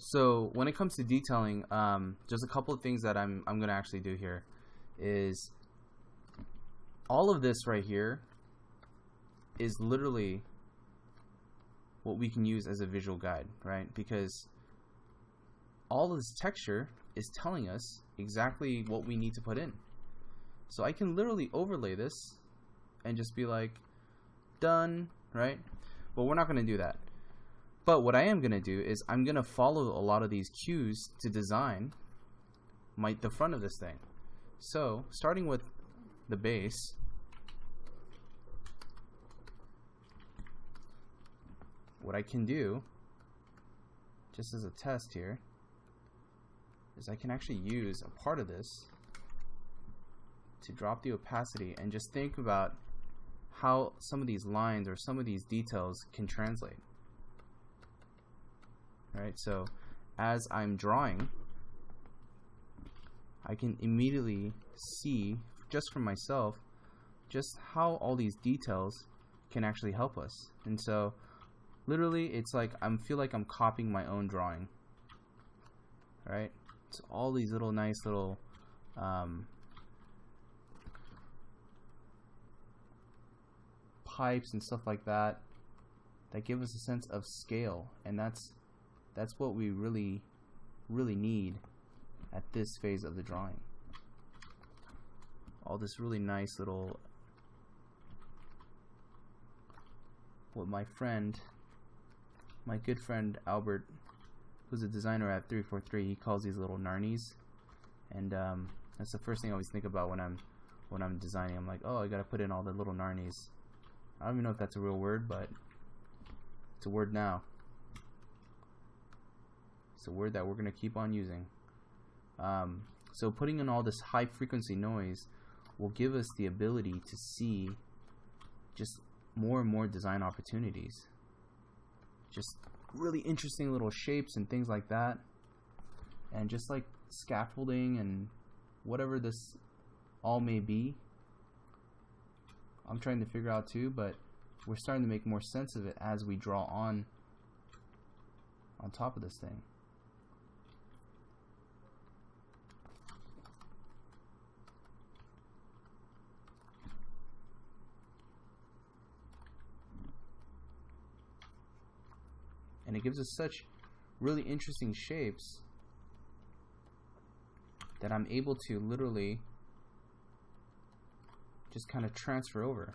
So when it comes to detailing, just a couple of things that I'm gonna actually do here is all of this right here is literally what we can use as a visual guide, right? Because all of this texture is telling us exactly what we need to put in. So I can literally overlay this and just be like, done, right? But we're not going to do that. But what I am going to do is I'm going to follow a lot of these cues to design the front of this thing. So starting with the base, what I can do, just as a test here, is I can actually use a part of this to drop the opacity and just think about how some of these lines or some of these details can translate. Right, so as I'm drawing, I can immediately see just for myself just how all these details can actually help us. And so literally it's like I feel like I'm copying my own drawing, right? So all these little nice little pipes and stuff like that give us a sense of scale, and that's what we really need at this phase of the drawing. All this really nice little, what my good friend Albert, who's a designer at 343, he calls these little narnies, and that's the first thing I always think about when I'm designing. I'm like, oh, I gotta put in all the little narnies. I don't even know if that's a real word, but it's a word now. It's a word that we're gonna keep on using. So putting in all this high frequency noise will give us the ability to see just more and more design opportunities. Just really interesting little shapes and things like that, and just like scaffolding and whatever this all may be. I'm trying to figure out too, but we're starting to make more sense of it as we draw on top of this thing. And it gives us such really interesting shapes that I'm able to literally just kind of transfer over.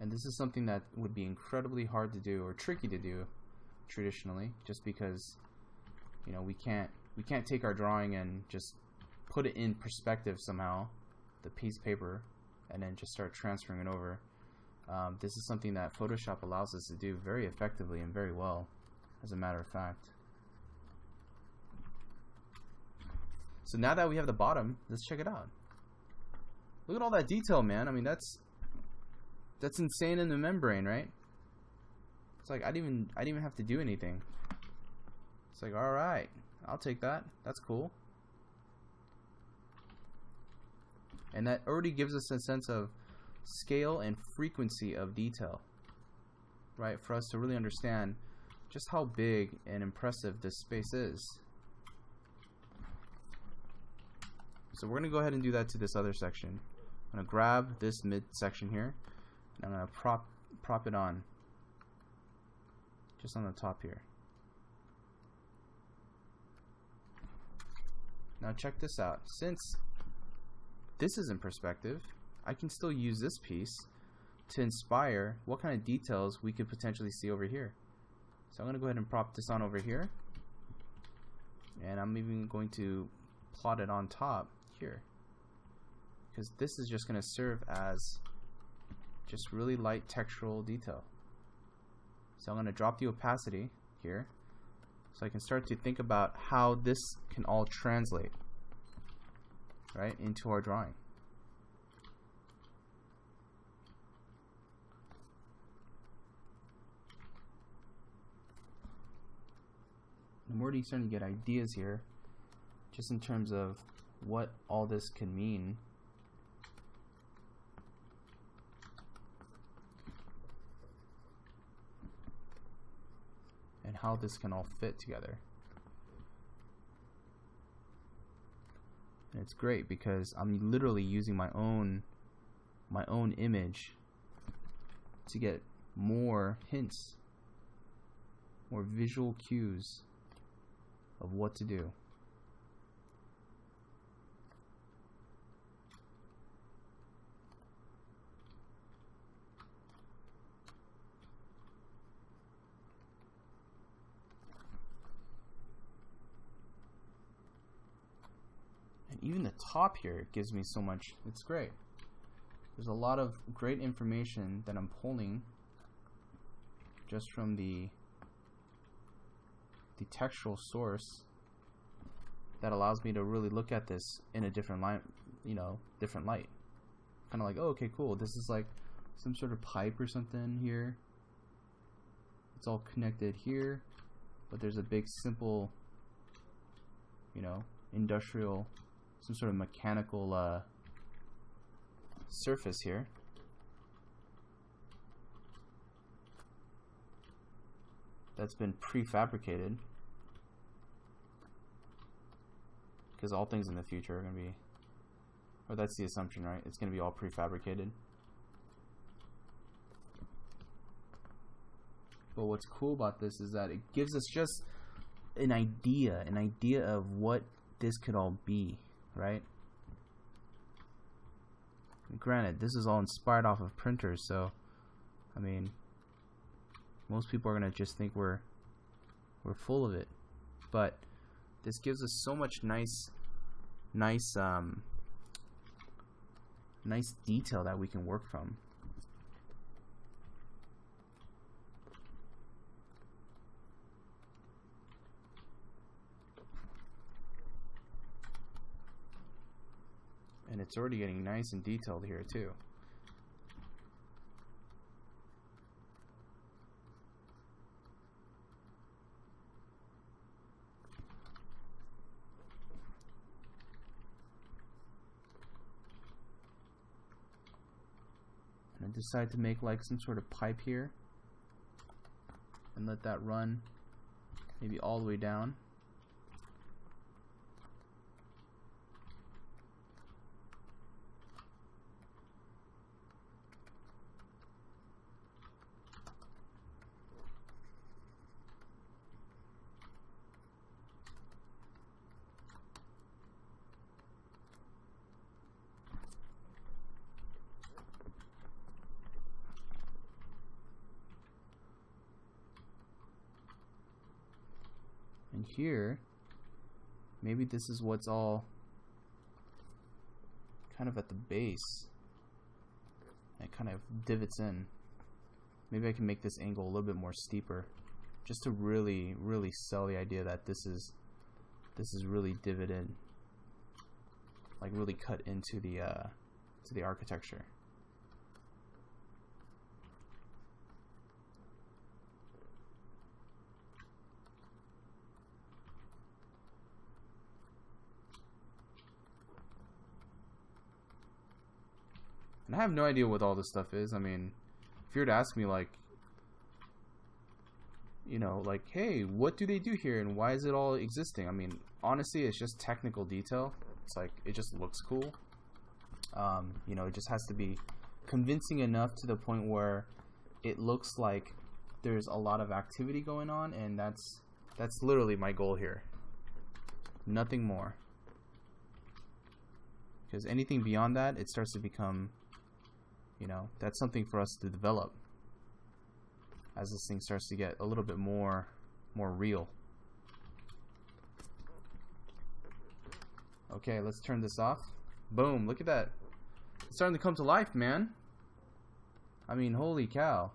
And this is something that would be incredibly hard to do or tricky to do traditionally, just because, you know, we can't take our drawing and just put it in perspective somehow, the piece of paper, and then just start transferring it over. This is something that Photoshop allows us to do very effectively and very well, as a matter of fact. So now that we have the bottom, let's check it out. Look at all that detail, man. I mean, that's insane in the membrane, right? It's like I didn't even have to do anything. It's like, all right, I'll take that. That's cool. And that already gives us a sense of scale and frequency of detail, right? For us to really understand just how big and impressive this space is. So we're going to go ahead and do that to this other section. I'm going to grab this mid section here, and I'm going to prop it on just on the top here. Now check this out. Since this is in perspective, I can still use this piece to inspire what kind of details we could potentially see over here. So I'm going to go ahead and prop this on over here, and I'm even going to plot it on top here, because this is just going to serve as just really light textural detail. So I'm going to drop the opacity here so I can start to think about how this can all translate right into our drawing. I'm already starting to get ideas here just in terms of what all this can mean. and how this can all fit together. And it's great because I'm literally using my own image to get more hints, more visual cues of what to do. And even the top here gives me so much. It's great. There's a lot of great information that I'm pulling just from the textual source that allows me to really look at this in a different light, different light. Kind of like, oh, okay, cool. This is like some sort of pipe or something here. It's all connected here, but there's a big simple, industrial, some sort of mechanical surface here. That's been prefabricated, because all things in the future are going to be, or that's the assumption, right? It's going to be all prefabricated. But what's cool about this is that it gives us just an idea of what this could all be, right? Granted, this is all inspired off of printers, so I mean, most people are gonna just think we're full of it, but this gives us so much nice detail that we can work from. And it's already getting nice and detailed here too. And I decide to make like some sort of pipe here and let that run maybe all the way down. And here, maybe this is what's all kind of at the base. It kind of divots in. Maybe I can make this angle a little bit more steeper, just to really, really sell the idea that this is really divoted, like really cut into the architecture. And I have no idea what all this stuff is. I mean, if you were to ask me, like, like, hey, what do they do here and why is it all existing? I mean, honestly, it's just technical detail. It's like, it just looks cool. It just has to be convincing enough to the point where it looks like there's a lot of activity going on, and that's literally my goal here. Nothing more. Because anything beyond that, it starts to become, that's something for us to develop as this thing starts to get a little bit more real. Okay, let's turn this off. Boom, look at that. It's starting to come to life, man. I mean, holy cow.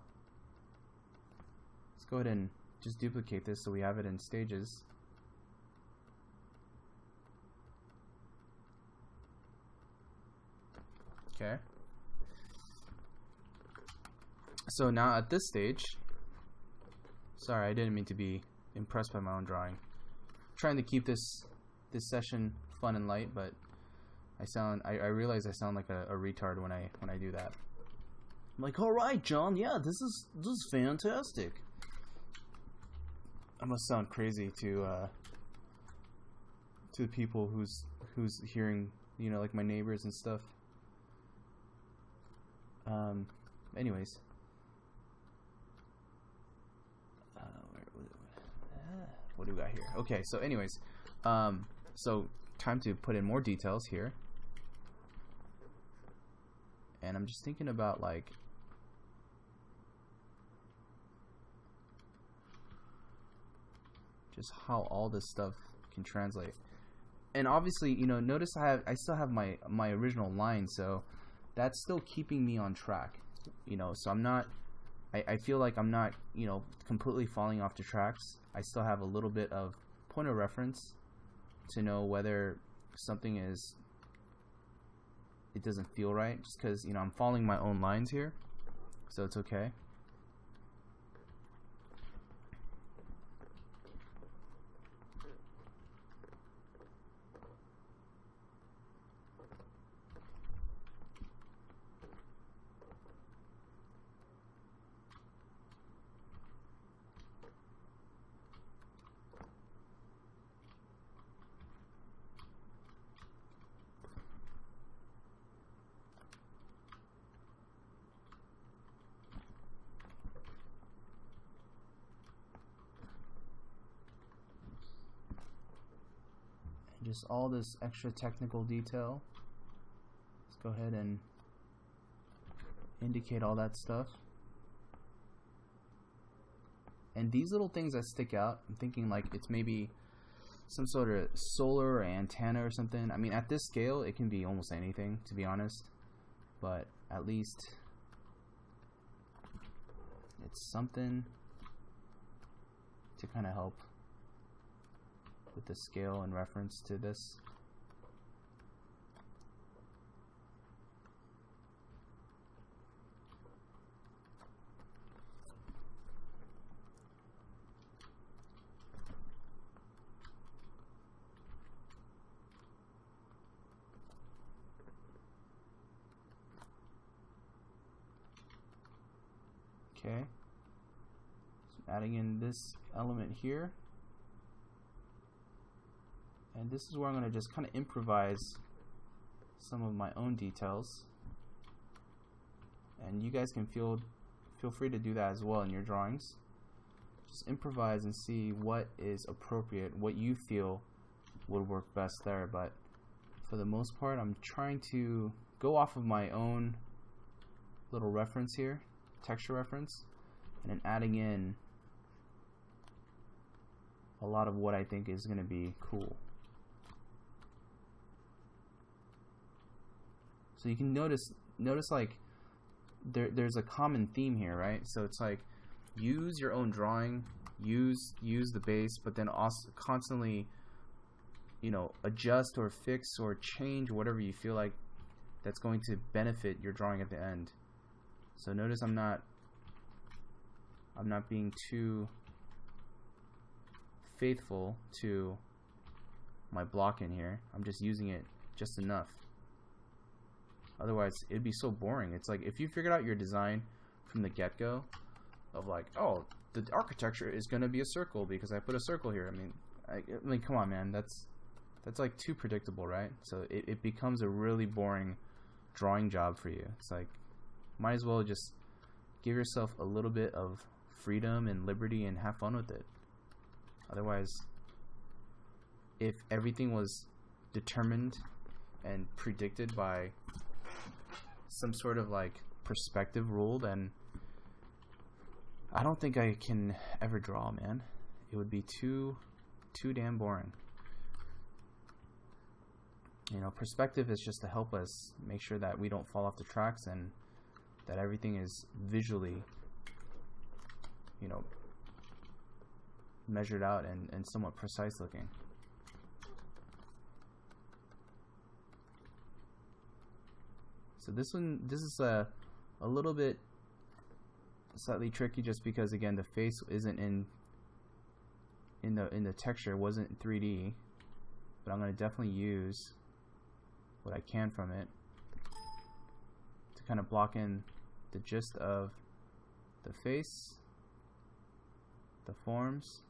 Let's go ahead and just duplicate this so we have it in stages. Okay. So now at this stage, sorry, I didn't mean to be impressed by my own drawing. I'm trying to keep this session fun and light, but I realize I sound like a retard when I do that. I'm like, all right, John, yeah, this is fantastic. I must sound crazy to the people who's hearing, you know, like my neighbors and stuff. Anyways, what do we got here? Okay, so anyways, so time to put in more details here, and I'm just thinking about like just how all this stuff can translate. And obviously, you know, notice I still have my original line, so that's still keeping me on track, you know. So I'm not, I feel like I'm not, you know, completely falling off the tracks. I still have a little bit of point of reference to know whether something is, it doesn't feel right, just because, you know, I'm following my own lines here, so it's okay. Just all this extra technical detail. Let's go ahead and indicate all that stuff. And these little things that stick out, I'm thinking like it's maybe some sort of solar or antenna or something. I mean, at this scale, it can be almost anything, to be honest. But at least it's something to kind of help with the scale in reference to this. Okay, so adding in this element here. And this is where I'm going to just kind of improvise some of my own details. And you guys can feel free to do that as well in your drawings. Just improvise and see what is appropriate, what you feel would work best there. But for the most part, I'm trying to go off of my own little reference here, texture reference, and then adding in a lot of what I think is going to be cool. So you can notice like there's a common theme here, right? So it's like use your own drawing, use the base, but then also constantly, you know, adjust or fix or change whatever you feel like that's going to benefit your drawing at the end. So notice I'm not being too faithful to my block in here. I'm just using it just enough. Otherwise, it'd be so boring. It's like if you figured out your design from the get-go of like, oh, the architecture is going to be a circle because I put a circle here. I mean, come on, man. That's like too predictable, right? So it becomes a really boring drawing job for you. It's like, might as well just give yourself a little bit of freedom and liberty and have fun with it. Otherwise, if everything was determined and predicted by some sort of like perspective rule, then I don't think I can ever draw, man. It would be too damn boring. You know, perspective is just to help us make sure that we don't fall off the tracks and that everything is visually, you know, measured out and somewhat precise looking. So this is a little bit slightly tricky just because, again, the face isn't in the texture, wasn't 3D, but I'm going to definitely use what I can from it to kind of block in the gist of the face, the forms,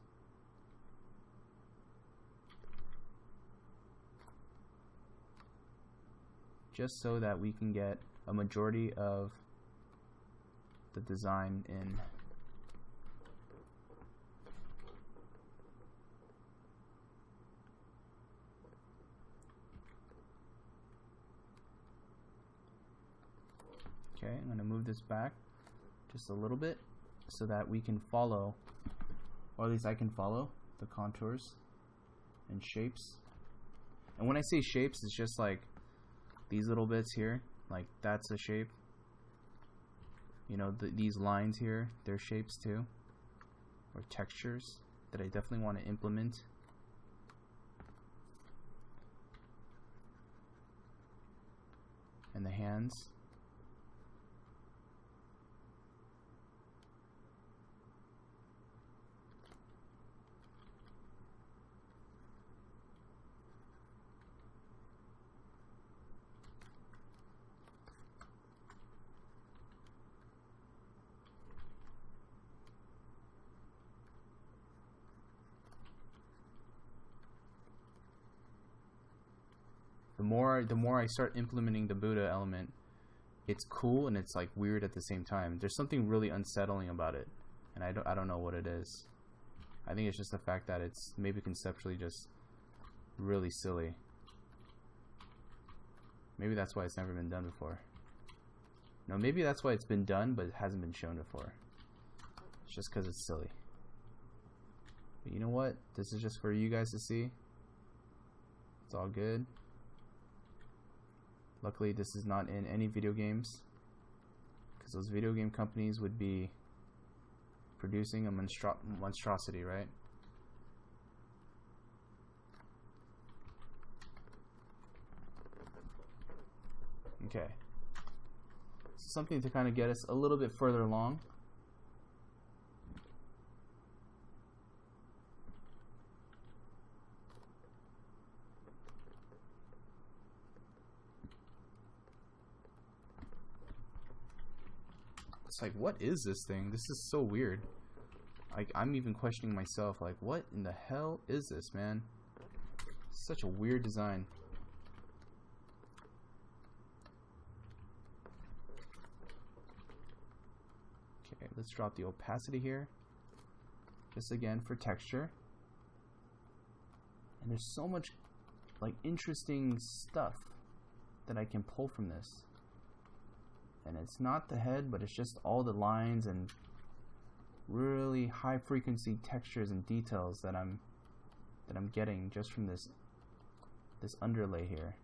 just so that we can get a majority of the design in. Okay, I'm going to move this back just a little bit so that we can follow, or at least I can follow, the contours and shapes. And when I say shapes, it's just like these little bits here, like that's a shape. You know, these lines here, they're shapes too, or textures that I definitely want to implement. And the hands. The more I start implementing the Buddha element, it's cool and it's like weird at the same time. There's something really unsettling about it, and I don't know what it is. I think it's just the fact that it's maybe conceptually just really silly. Maybe that's why it's never been done before. No, maybe that's why it's been done but it hasn't been shown before. It's just because it's silly. But you know what? This is just for you guys to see. It's all good. Luckily, this is not in any video games, because those video game companies would be producing a monstrosity, right? Okay. Something to kind of get us a little bit further along. It's like, what is this thing? This is so weird. Like, I'm even questioning myself, like, what in the hell is this, man? Such a weird design. Okay, let's drop the opacity here. Just again for texture. And there's so much, like, interesting stuff that I can pull from this. And it's not the head, but it's just all the lines and really high frequency textures and details that I'm getting just from this underlay here.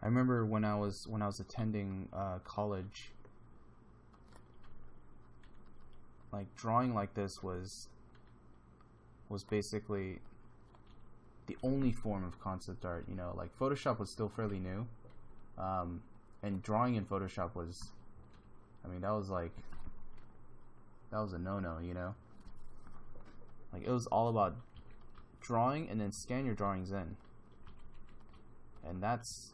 I remember when I was attending college, like drawing like this was basically the only form of concept art. You know, like Photoshop was still fairly new, and drawing in Photoshop was, I mean, that was a no-no. You know, like it was all about drawing and then scan your drawings in, and that's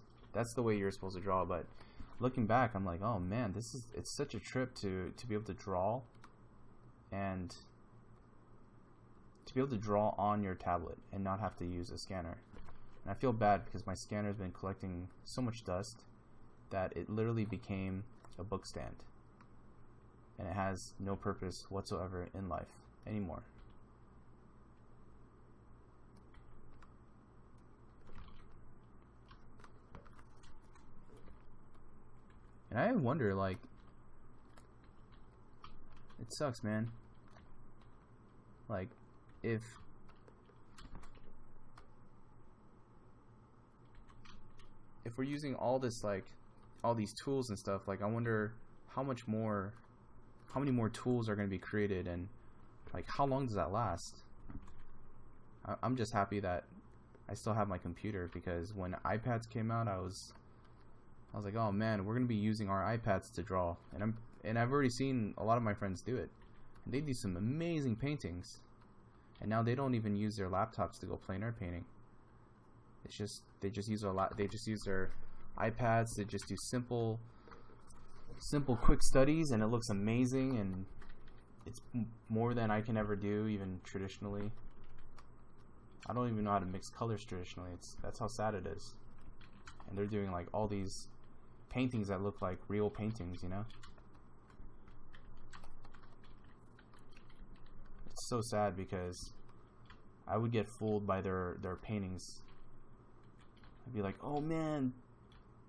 the way you're supposed to draw. But looking back, I'm like, oh man, it's such a trip to be able to draw and to be able to draw on your tablet and not have to use a scanner. And I feel bad because my scanner has been collecting so much dust that it literally became a book stand, and it has no purpose whatsoever in life anymore. And I wonder, like, it sucks, man. Like, if we're using all this, like, all these tools and stuff, like, I wonder how many more tools are going to be created, and like, how long does that last? I'm just happy that I still have my computer, because when iPads came out, I was like, oh man, we're gonna be using our iPads to draw, and I've already seen a lot of my friends do it, and they do some amazing paintings, and now they don't even use their laptops to go plein air painting. It's just they just use their iPads. They just do simple quick studies, and it looks amazing, and it's more than I can ever do, even traditionally. I don't even know how to mix colors traditionally. That's how sad it is. And they're doing like all these paintings that look like real paintings, you know? It's so sad, because I would get fooled by their paintings. I'd be like, oh man,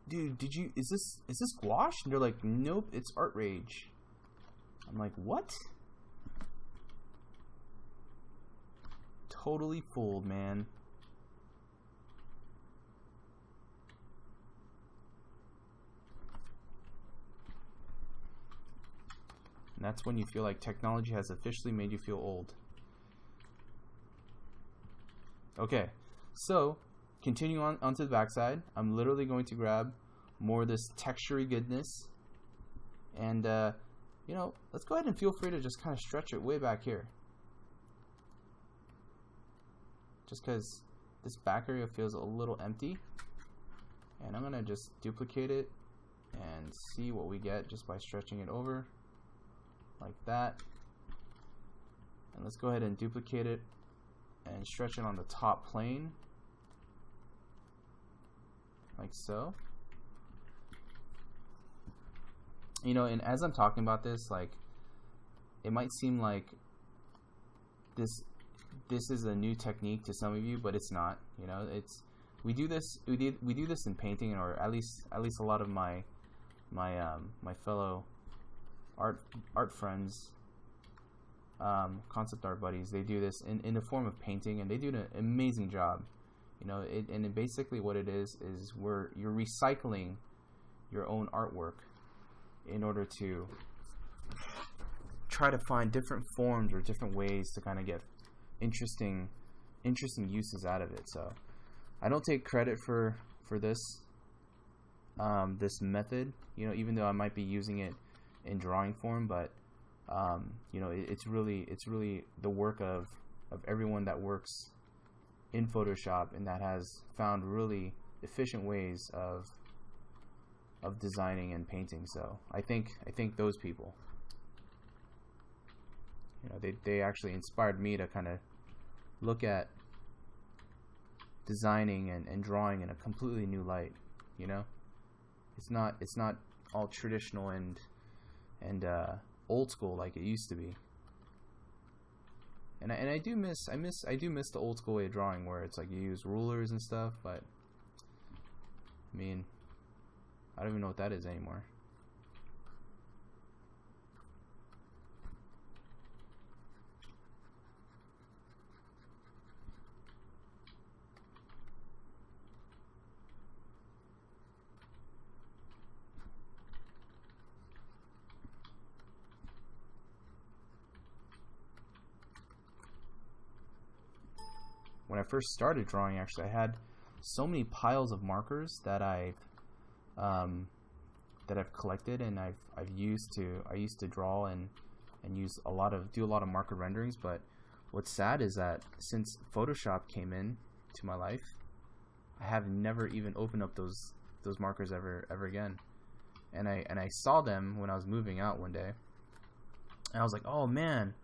dude, is this gouache? And they're like, nope, it's Art Rage. I'm like, what? Totally fooled, man. And that's when you feel like technology has officially made you feel old. Okay, so continuing onto the backside, I'm literally going to grab more of this textury goodness, and you know, let's go ahead and feel free to just kind of stretch it way back here, just because this back area feels a little empty, and I'm gonna just duplicate it and see what we get just by stretching it over like that. And let's go ahead and duplicate it and stretch it on the top plane like so. You know, and as I'm talking about this, like, it might seem like this is a new technique to some of you, but it's not. You know, we do this in painting, or at least a lot of my fellow art friends, concept art buddies. They do this in the form of painting, and they do an amazing job. You know, and basically what it is you're recycling your own artwork in order to try to find different forms or different ways to kind of get interesting uses out of it. So I don't take credit for this this method, you know, even though I might be using it in drawing form, but you know, it's really the work of everyone that works in Photoshop and that has found really efficient ways of designing and painting. So I think those people, you know, they actually inspired me to kind of look at designing and drawing in a completely new light. You know, it's not all traditional and old school like it used to be. And I do miss the old school way of drawing, where it's like you use rulers and stuff, but I mean, I don't even know what that is anymore. When I first started drawing, actually, I had so many piles of markers that I've collected, and I used to draw and do a lot of marker renderings. But what's sad is that since Photoshop came in to my life, I have never even opened up those markers ever again. And I saw them when I was moving out one day, and I was like, oh man,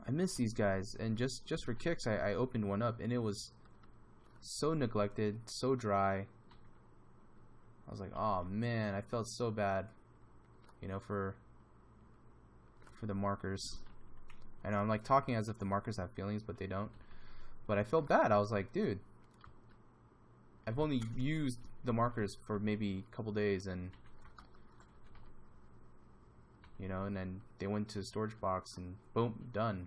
I miss these guys. And just for kicks, I opened one up, and it was so neglected, so dry. I was like, oh man, I felt so bad, you know, for the markers. I know I'm like talking as if the markers have feelings, but they don't. But I felt bad. I was like, dude, I've only used the markers for maybe a couple days, and you know, and then they went to the storage box, and boom, done.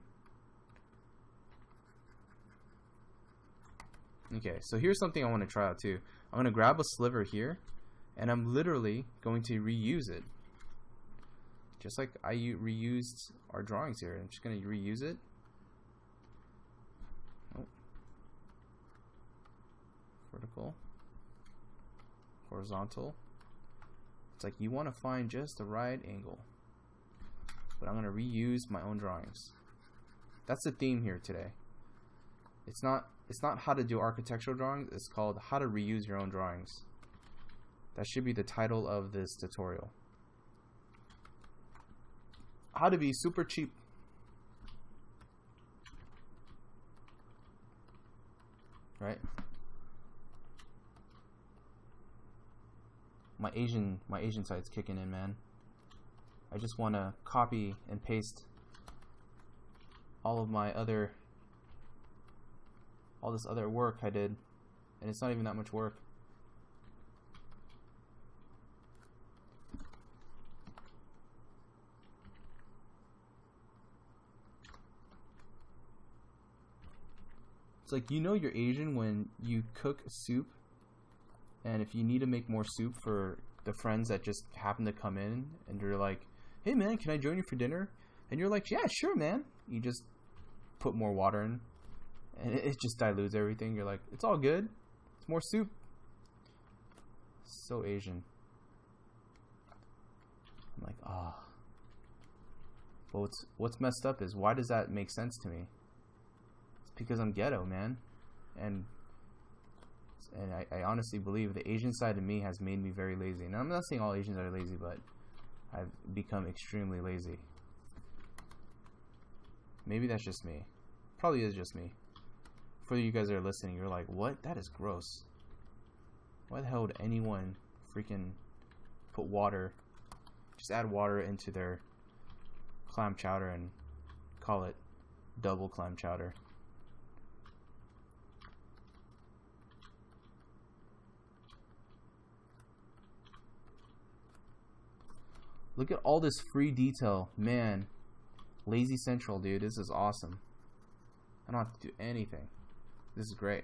Okay, so here's something I want to try out too. I'm going to grab a sliver here, and I'm literally going to reuse it. Just like I reused our drawings here. I'm just going to reuse it. Oh. vertical, horizontal. It's like you want to find just the right angle. But I'm going to reuse my own drawings. That's the theme here today. It's not how to do architectural drawings, it's called how to reuse your own drawings. That should be the title of this tutorial. How to be super cheap. Right? My Asian side's kicking in, man. I just want to copy and paste all this other work I did, and it's not even that much work. It's like, you know you're Asian when you cook soup, and if you need to make more soup for the friends that just happen to come in, and you're like, hey man, can I join you for dinner? And you're like, yeah, sure man. You just put more water in, and it just dilutes everything. You're like, it's all good. It's more soup. So Asian. I'm like, ah. Oh. But what's messed up is, why does that make sense to me? It's because I'm ghetto, man. And I honestly believe the Asian side of me has made me very lazy. Now, I'm not saying all Asians are lazy, but I've become extremely lazy. Maybe that's just me. Probably is just me. For you guys that are listening, you're like, what? That is gross. Why the hell would anyone freaking put water, just add water into their clam chowder and call it double clam chowder? Look at all this free detail. Man, Lazy Central, dude. This is awesome. I don't have to do anything. This is great.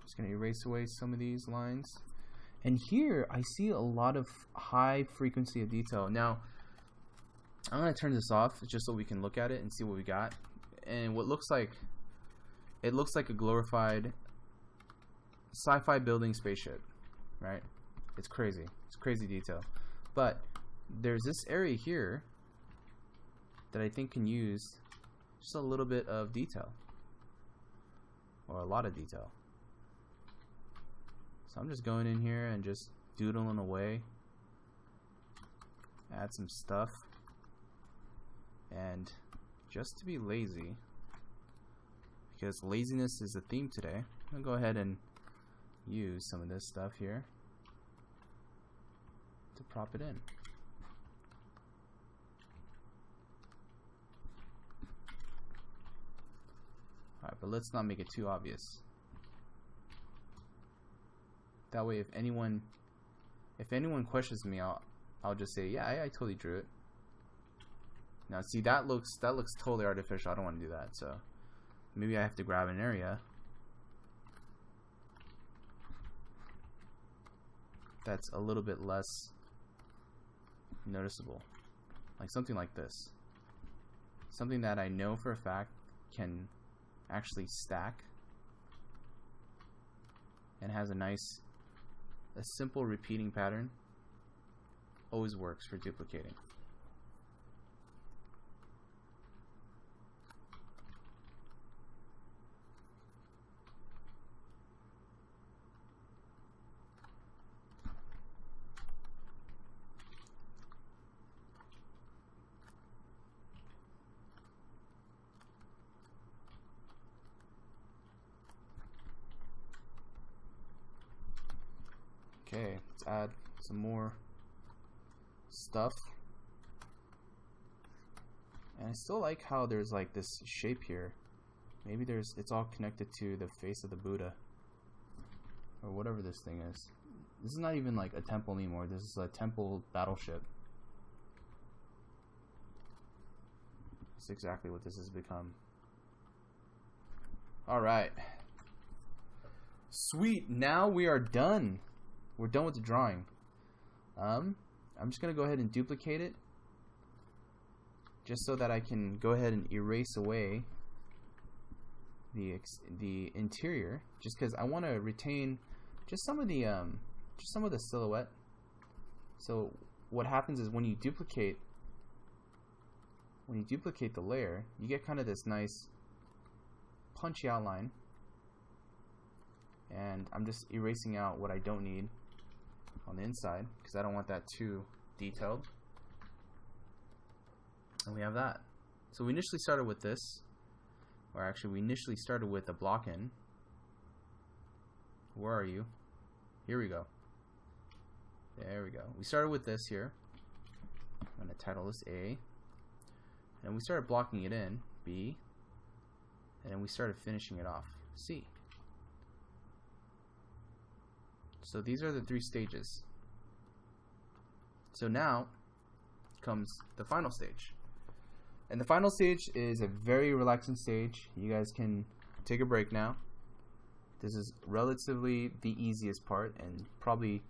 Just going to erase away some of these lines. And here I see a lot of high frequency of detail. Now, I'm going to turn this off just so we can look at it and see what we got. And what looks like, it looks like a glorified sci-fi building spaceship, right? It's crazy. It's crazy detail. But there's this area here that I think can use just a little bit of detail, or a lot of detail. So I'm just going in here and just doodling away. Add some stuff. And just to be lazy, because laziness is a theme today, I'm going to go ahead and use some of this stuff here to prop it in. Alright, but let's not make it too obvious. That way, if anyone questions me, I'll just say, yeah, I totally drew it. Now, see, that looks totally artificial. I don't want to do that. So maybe I have to grab an area that's a little bit less noticeable, like something like this. Something that I know for a fact can actually stack and has a simple repeating pattern. Always works for duplicating. Okay, let's add some more stuff. And I still like how there's like this shape here. Maybe it's all connected to the face of the Buddha, or whatever this thing is. This is not even like a temple anymore. This is a temple battleship. That's exactly what this has become. Alright. Sweet. Now we are done. We're done with the drawing. I'm just going to go ahead and duplicate it. Just so that I can go ahead and erase away the interior. Just because I want to retain just some of the silhouette. So what happens is when you duplicate the layer, you get kind of this nice punchy outline. And I'm just erasing out what I don't need on the inside because I don't want that too detailed. And we have that. So we initially started with this, or actually we initially started with a block in. Where are you? Here we go. There we go. We started with this here. I'm going to title this A. And we started blocking it in, B. And then we started finishing it off, C. So these are the 3 stages. So now comes the final stage. And the final stage is a very relaxing stage. You guys can take a break now. This is relatively the easiest part and probably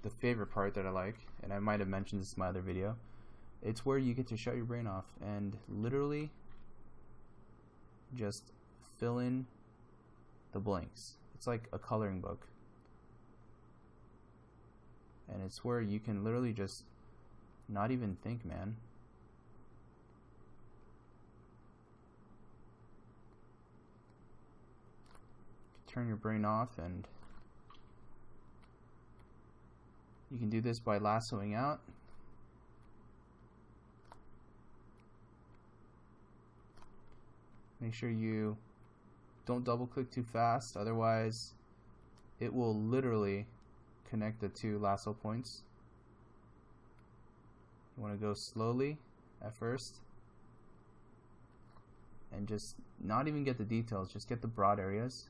the favorite part that I like, and I might have mentioned this in my other video. It's where you get to shut your brain off and literally just fill in the blanks. It's like a coloring book. And it's where you can literally just not even think, man. Turn your brain off, and you can do this by lassoing out. Make sure you don't double click too fast, otherwise it will literally connect the 2 lasso points. You want to go slowly at first and just not even get the details, just get the broad areas.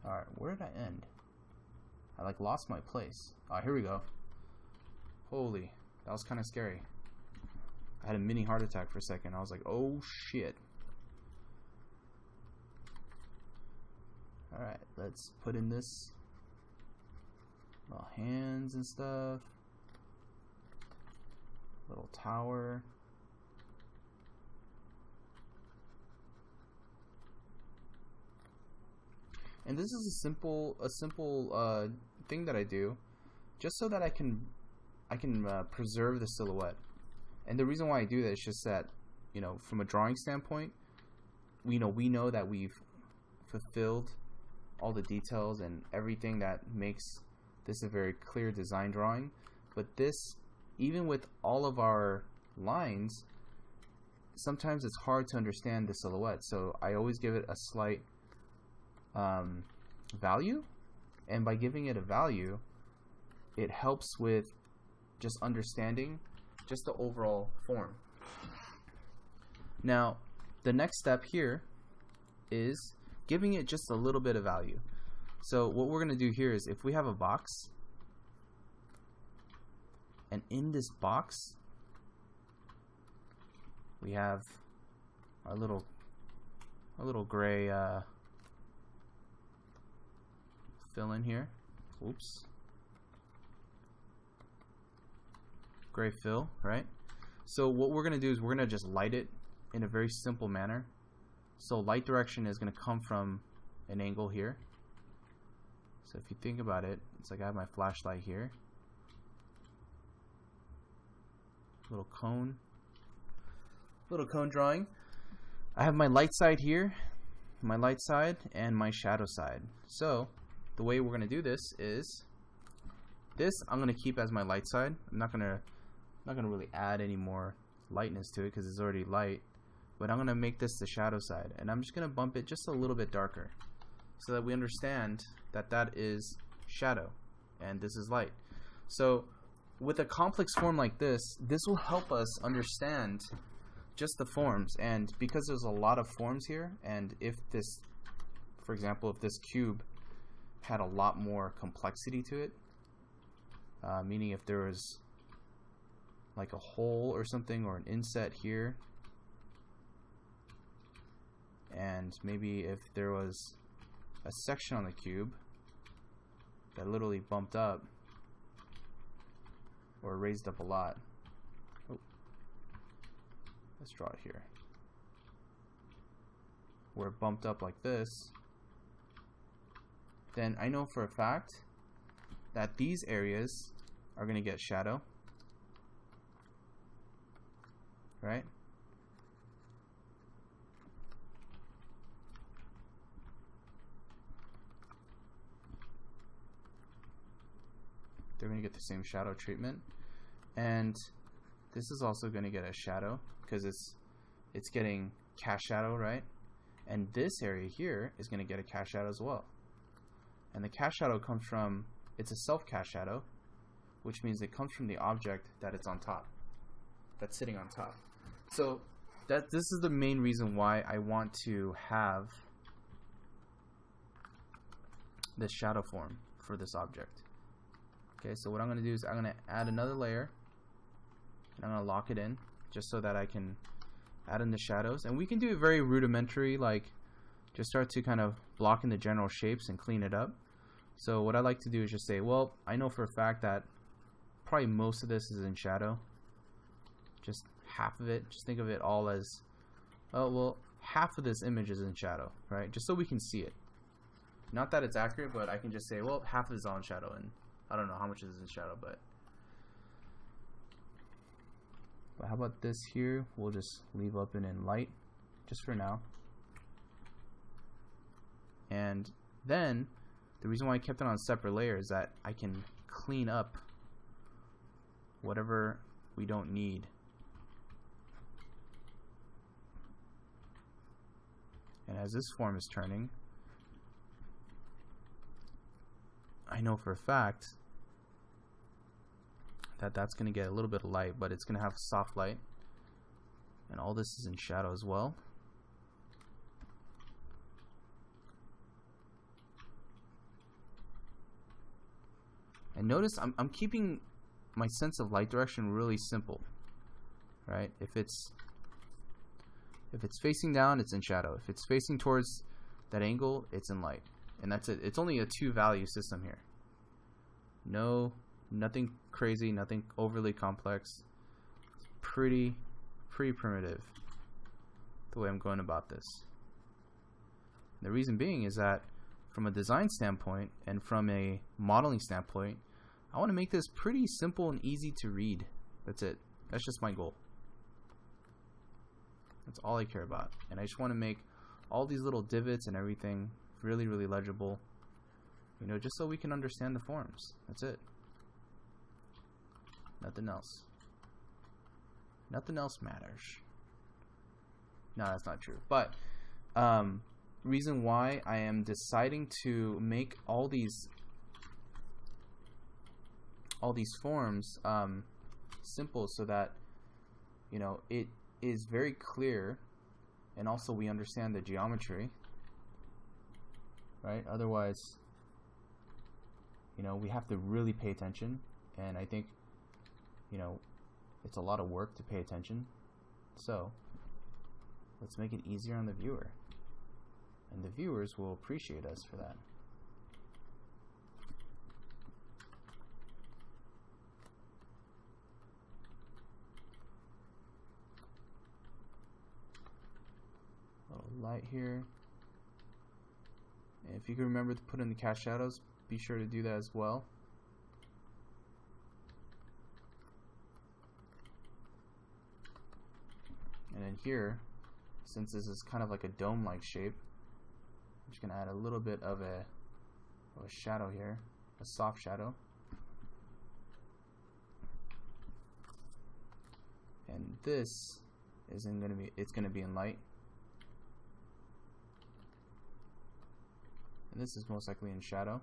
Alright, where did I end? I like lost my place. Alright, here we go. Holy, that was kind of scary. I had a mini heart attack for a second. I was like, oh shit. Alright, let's put in this little hands and stuff. Little tower. And this is a simple thing that I do just so that I can preserve the silhouette. And the reason why I do that is just that, you know, from a drawing standpoint, we know that we've fulfilled all the details and everything that makes this a very clear design drawing. But this, even with all of our lines, sometimes it's hard to understand the silhouette. So I always give it a slight value, and by giving it a value, it helps with just understanding just the overall form. Now, the next step here is giving it just a little bit of value. So what we're going to do here is, if we have a box, and in this box we have our little gray fill in here. Oops. Gray fill, right? So what we're going to do is we're going to just light it in a very simple manner. So light direction is going to come from an angle here. So if you think about it, it's like I have my flashlight here. Little cone drawing. I have my light side here, my light side, and my shadow side. So the way we're going to do this is, this I'm going to keep as my light side. I'm not going to really add any more lightness to it because it's already light, but I'm going to make this the shadow side, and I'm just going to bump it just a little bit darker so that we understand that that is shadow. and this is light. So with a complex form like this will help us understand just the forms. And because there's a lot of forms here, and if this, for example, if this cube had a lot more complexity to it, meaning if there was like a hole or something, or an inset here, and maybe if there was a section on the cube that literally bumped up or raised up a lot. Oh, let's draw it here. Where it bumped up like this, then I know for a fact that these areas are going to get shadow, right? They're going to get the same shadow treatment, and this is also going to get a shadow because it's getting cast shadow, right? And this area here is going to get a cast shadow as well. And the cast shadow comes from, it's a self cast shadow, which means it comes from the object that it's on top, that's sitting on top. So this is the main reason why I want to have this shadow form for this object. Okay, so what I'm going to do is I'm going to add another layer, and I'm going to lock it in just so that I can add in the shadows. And we can do it very rudimentary, like just start to kind of block in the general shapes and clean it up. So what I like to do is just say, well, I know for a fact that probably most of this is in shadow, just half of it. Just think of it all as, oh well, half of this image is in shadow, right? Just so we can see it. Not that it's accurate, but I can just say, well, half of it is all in shadow, and I don't know how much is in shadow, but how about this here? We'll just leave up and in light just for now. And then the reason why I kept it on a separate layer is that I can clean up whatever we don't need. And as this form is turning, I know for a fact that that's going to get a little bit of light, but it's going to have soft light, and all this is in shadow as well. And notice I'm keeping my sense of light direction really simple, right? If it's facing down, it's in shadow. If it's facing towards that angle, it's in light. And that's it. It's only a 2-value system here. Nothing crazy, nothing overly complex. It's pretty primitive the way I'm going about this. And the reason being is that from a design standpoint and from a modeling standpoint, I want to make this pretty simple and easy to read. That's it. That's just my goal. That's all I care about. And I just want to make all these little divots and everything really legible, you know, just so we can understand the forms. That's it. Nothing else. Nothing else matters. No, that's not true. But reason why I am deciding to make all these forms simple, so that, you know, it is very clear, and also we understand the geometry, right? Otherwise, you know, we have to really pay attention, and I think, you know, it's a lot of work to pay attention. So let's make it easier on the viewer, and the viewers will appreciate us for that. Light here. And if you can remember to put in the cast shadows, be sure to do that as well. And then here, since this is kind of like a dome-like shape, I'm just gonna add a little bit of a shadow here, a soft shadow. And this isn't gonna be, it's gonna be in light. And this is most likely in shadow.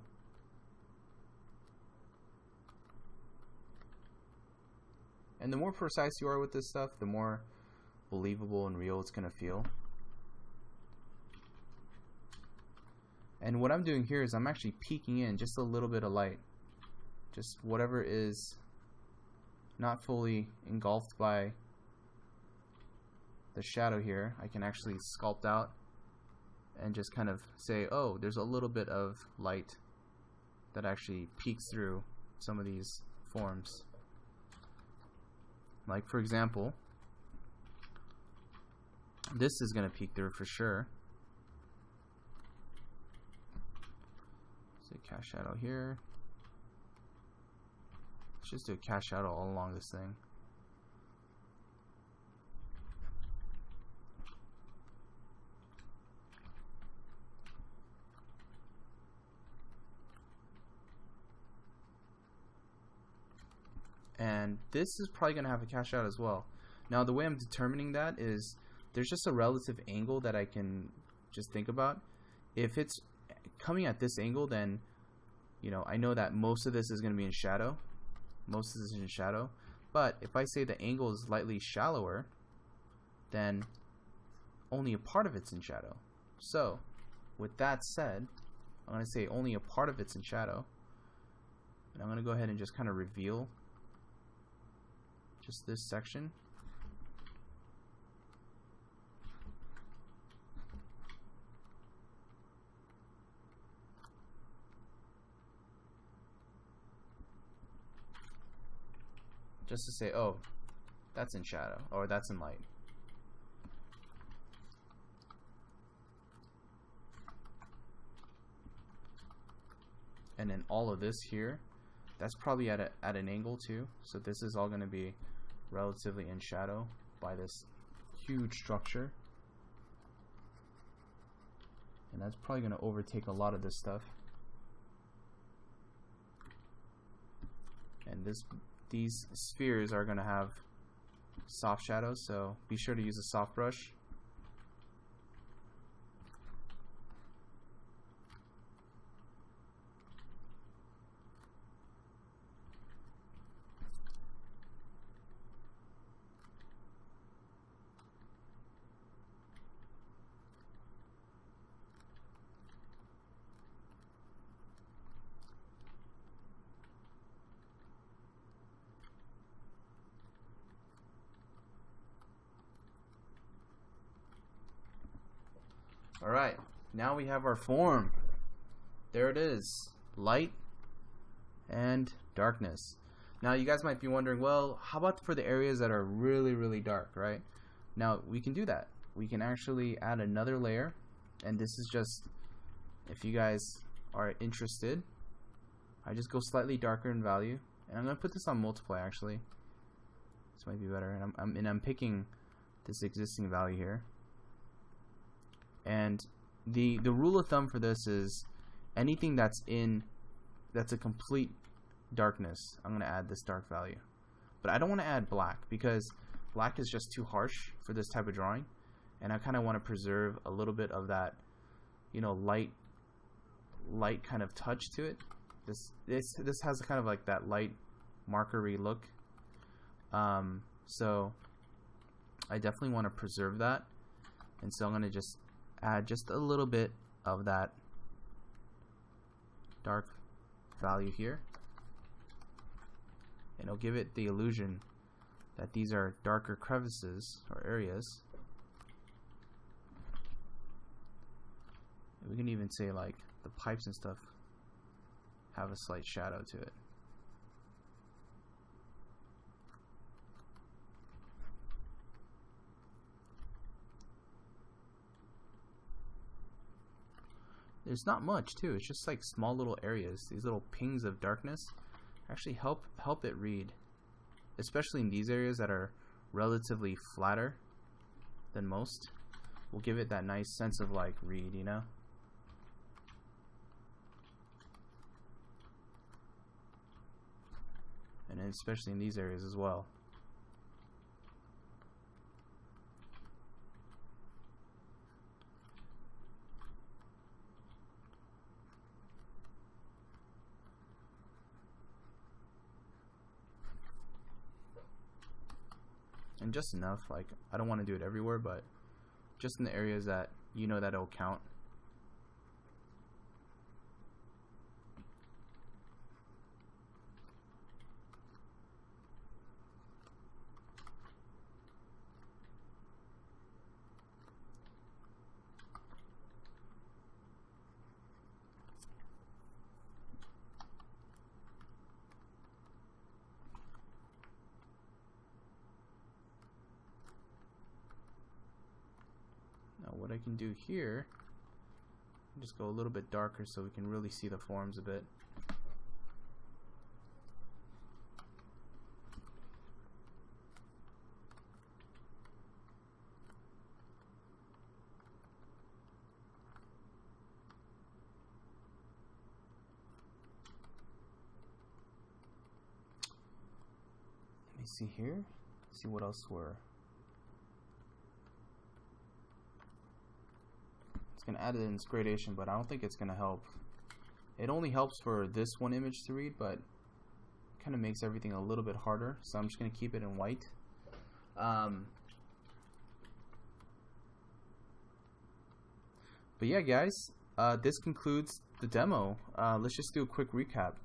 And the more precise you are with this stuff, the more believable and real it's going to feel. And what I'm doing here is I'm actually peeking in just a little bit of light. Just whatever is not fully engulfed by the shadow here, I can actually sculpt out and just kind of say, oh, there's a little bit of light that actually peeks through some of these forms. Like, for example, this is going to peek through for sure. So cast shadow here. Let's just do a cast shadow all along this thing. And this is probably going to have a cast shadow as well. Now the way I'm determining that is there's just a relative angle that I can just think about. If it's coming at this angle, then I know that most of this is going to be in shadow. Most of this is in shadow. But if I say the angle is slightly shallower, then only a part of it's in shadow. So with that said, I'm going to say only a part of it's in shadow. And I'm going to go ahead and just kind of reveal just this section. Just to say, oh, that's in shadow, or that's in light. And then all of this here, that's probably at an angle too. So this is all going to be relatively in shadow by this huge structure. And that's probably going to overtake a lot of this stuff. And these spheres are going to have soft shadows, so be sure to use a soft brush. Alright, now we have our form. There it is. Light and darkness. Now you guys might be wondering, well, how about for the areas that are really, really dark, right? Now we can do that. We can actually add another layer, and this is just, if you guys are interested, I just go slightly darker in value, and I'm going to put this on multiply actually. This might be better, and I'm picking this existing value here. And the rule of thumb for this is anything that's a complete darkness, I'm going to add this dark value. But I don't want to add black because black is just too harsh for this type of drawing, and I kind of want to preserve a little bit of that, light kind of touch to it. This has kind of like that light markery look. So I definitely want to preserve that, and so I'm going to just add just a little bit of that dark value here, and it'll give it the illusion that these are darker crevices or areas. We can even say like the pipes and stuff have a slight shadow to it. There's not much too. It's just like small little areas. These little pings of darkness actually help it read, especially in these areas that are relatively flatter than most. Will give it that nice sense of like read, and then especially in these areas as well. and just enough. Like, I don't want to do it everywhere, but just in the areas that you know that it'll count. Now what I can do here, just go a little bit darker so we can really see the forms a bit. Let me see here, see what else we're. It's going to add it in gradation, but I don't think it's going to help. It only helps for this one image to read, but kind of makes everything a little bit harder. So I'm just going to keep it in white. But yeah, guys, this concludes the demo. Let's just do a quick recap.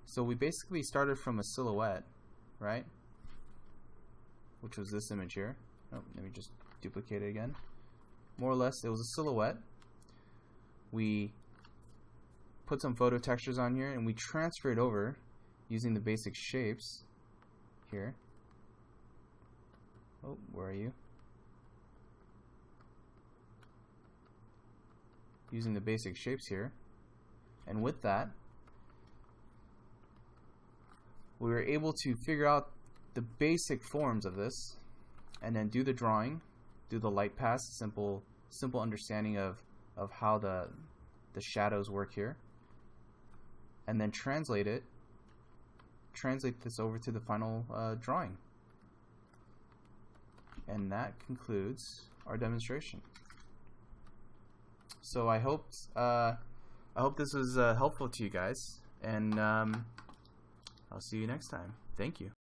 So we basically started from a silhouette, right? Which was this image here. Oh, let me just duplicate it again. More or less, it was a silhouette. We put some photo textures on here and we transfer it over using the basic shapes here. Oh, where are you? Using the basic shapes here. And with that, we were able to figure out the basic forms of this and then do the drawing, do the light pass, simple understanding of how the shadows work here, and then translate this over to the final drawing. And that concludes our demonstration. So I hope this was helpful to you guys, and I'll see you next time. Thank you.